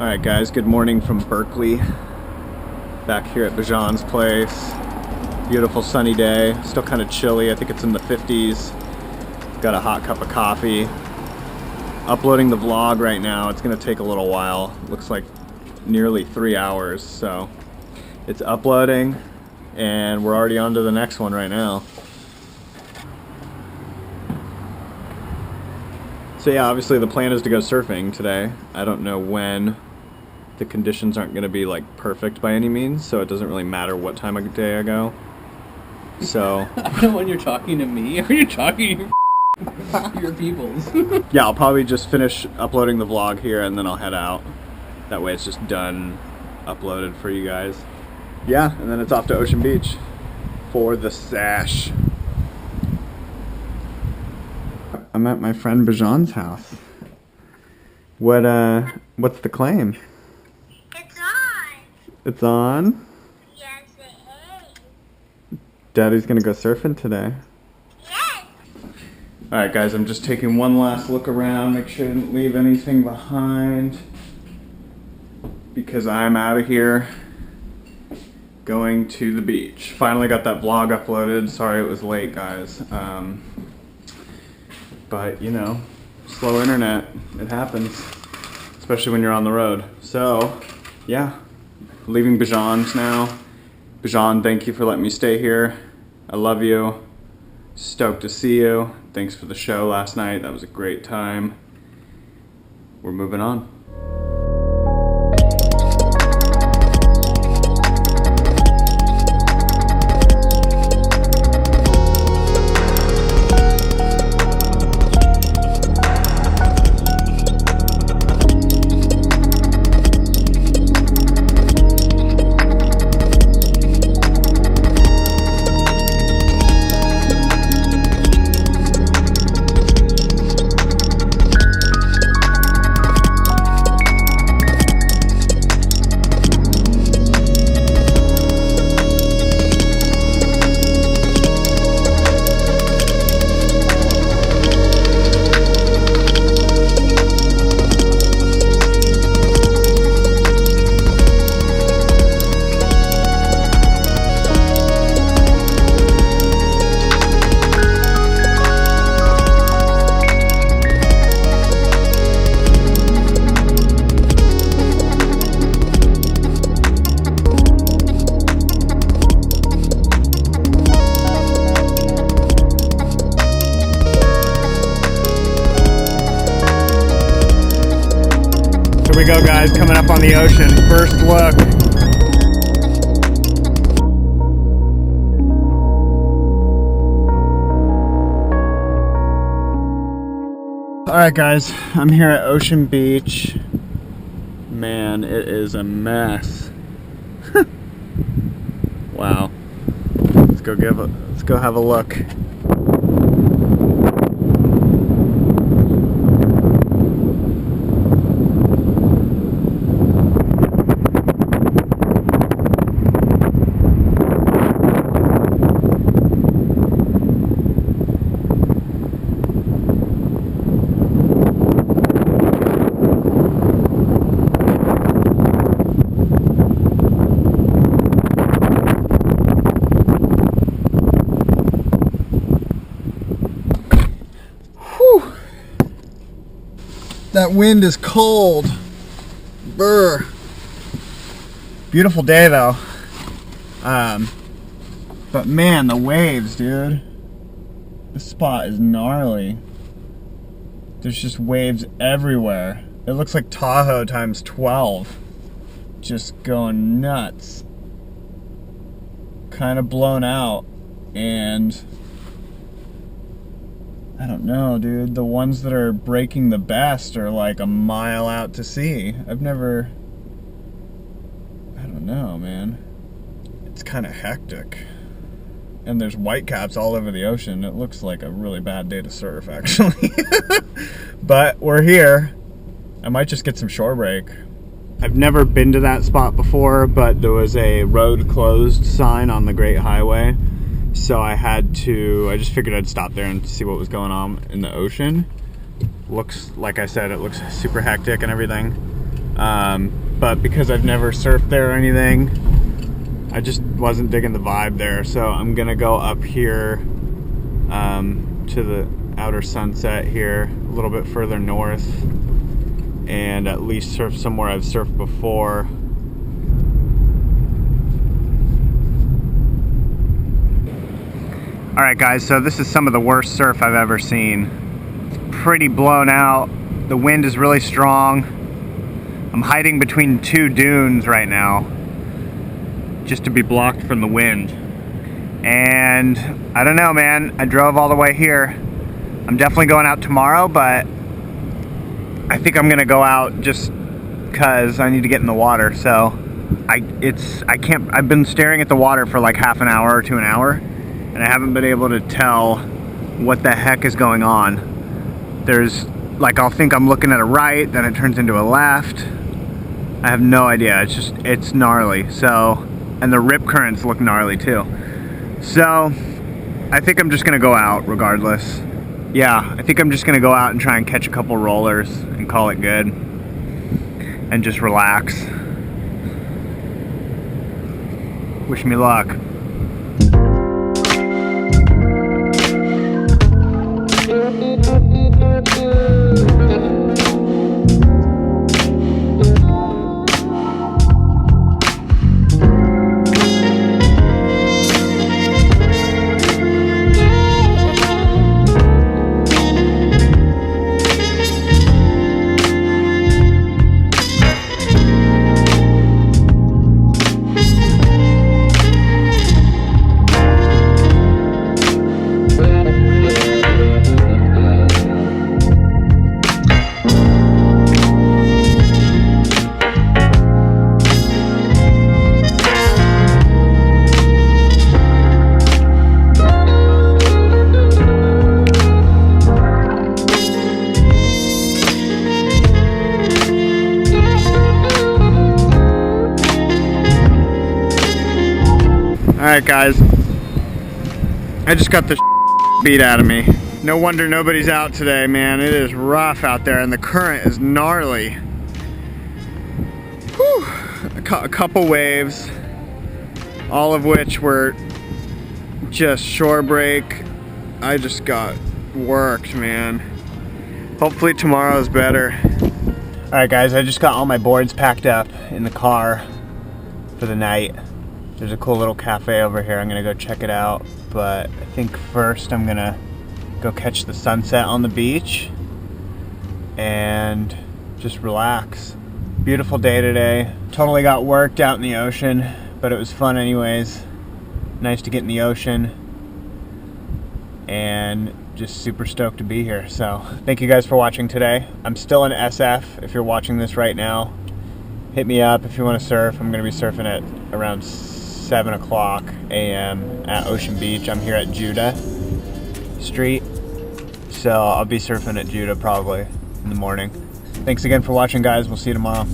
Alright guys, good morning from Berkeley. Back here at Bijan's place. Beautiful sunny day. Still kind of chilly. I think it's in the 50s. Got a hot cup of coffee. Uploading the vlog right now. It's going to take a little while. Looks like nearly 3 hours. So it's uploading and we're already on to the next one right now. So yeah, obviously the plan is to go surfing today. I don't know when. The conditions aren't going to be like perfect by any means, so it doesn't really matter what time of day I go. So I don't know when you're talking to me or you're talking to your peoples. Yeah, I'll probably just finish uploading the vlog here and then I'll head out. That way it's just done, uploaded for you guys. Yeah, and then it's off to Ocean Beach for the sash. I'm at my friend Bijan's house. What's the claim? It's on. It's on? Yes, it is. Daddy's gonna go surfing today. Yes. Alright guys, I'm just taking one last look around, make sure I didn't leave anything behind. Because I'm out of here going to the beach. Finally got that vlog uploaded. Sorry it was late, guys. But you know, slow internet, it happens. Especially when you're on the road. So, yeah, leaving Bijan's now. Bijan, thank you for letting me stay here. I love you. Stoked to see you. Thanks for the show last night. That was a great time. We're moving on. Here we go guys, coming up on the ocean. First look. Alright guys, I'm here at Ocean Beach. Man, it is a mess. Wow. Let's go have a look. That wind is cold. Brr. Beautiful day though. But man, the waves, dude. This spot is gnarly. There's just waves everywhere. It looks like Tahoe times 12. Just going nuts. Kind of blown out. And I don't know, dude. The ones that are breaking the best are like a mile out to sea. I don't know, man. It's kind of hectic. And there's whitecaps all over the ocean. It looks like a really bad day to surf, actually. But we're here. I might just get some shore break. I've never been to that spot before, but there was a road closed sign on the Great Highway. So I just figured I'd stop there and see what was going on in the ocean. Looks, like I said, it looks super hectic and everything. But because I've never surfed there or anything, I just wasn't digging the vibe there. So I'm gonna go up here to the outer sunset here, a little bit further north, and at least surf somewhere I've surfed before. All right, guys, so this is some of the worst surf I've ever seen. It's pretty blown out. The wind is really strong. I'm hiding between two dunes right now just to be blocked from the wind. And I don't know, man. I drove all the way here. I'm definitely going out tomorrow, but I think I'm gonna go out just because I need to get in the water. So I've been staring at the water for like half an hour to an hour, and I haven't been able to tell what the heck is going on. There's like, I'll think I'm looking at a right, then it turns into a left. I have no idea. It's gnarly. So, and the rip currents look gnarly too. So I think I'm just gonna go out regardless. Yeah, I think I'm just gonna go out and try and catch a couple rollers and call it good and just relax. Wish me luck. Alright guys, I just got the beat out of me. No wonder nobody's out today, man. It is rough out there and the current is gnarly. Whew. A couple waves, all of which were just shore break. I just got worked, man. Hopefully tomorrow's better. Alright guys, I just got all my boards packed up in the car for the night. There's a cool little cafe over here. I'm gonna go check it out, but I think first I'm gonna go catch the sunset on the beach and just relax. Beautiful day today. Totally got worked out in the ocean, but it was fun anyways. Nice to get in the ocean and just super stoked to be here. So thank you guys for watching today. I'm still in SF. If you're watching this right now, hit me up if you want to surf. I'm gonna be surfing at around 7 o'clock a.m. at Ocean Beach. I'm here at Judah Street, so I'll be surfing at Judah probably in the morning. Thanks again for watching, guys. We'll see you tomorrow.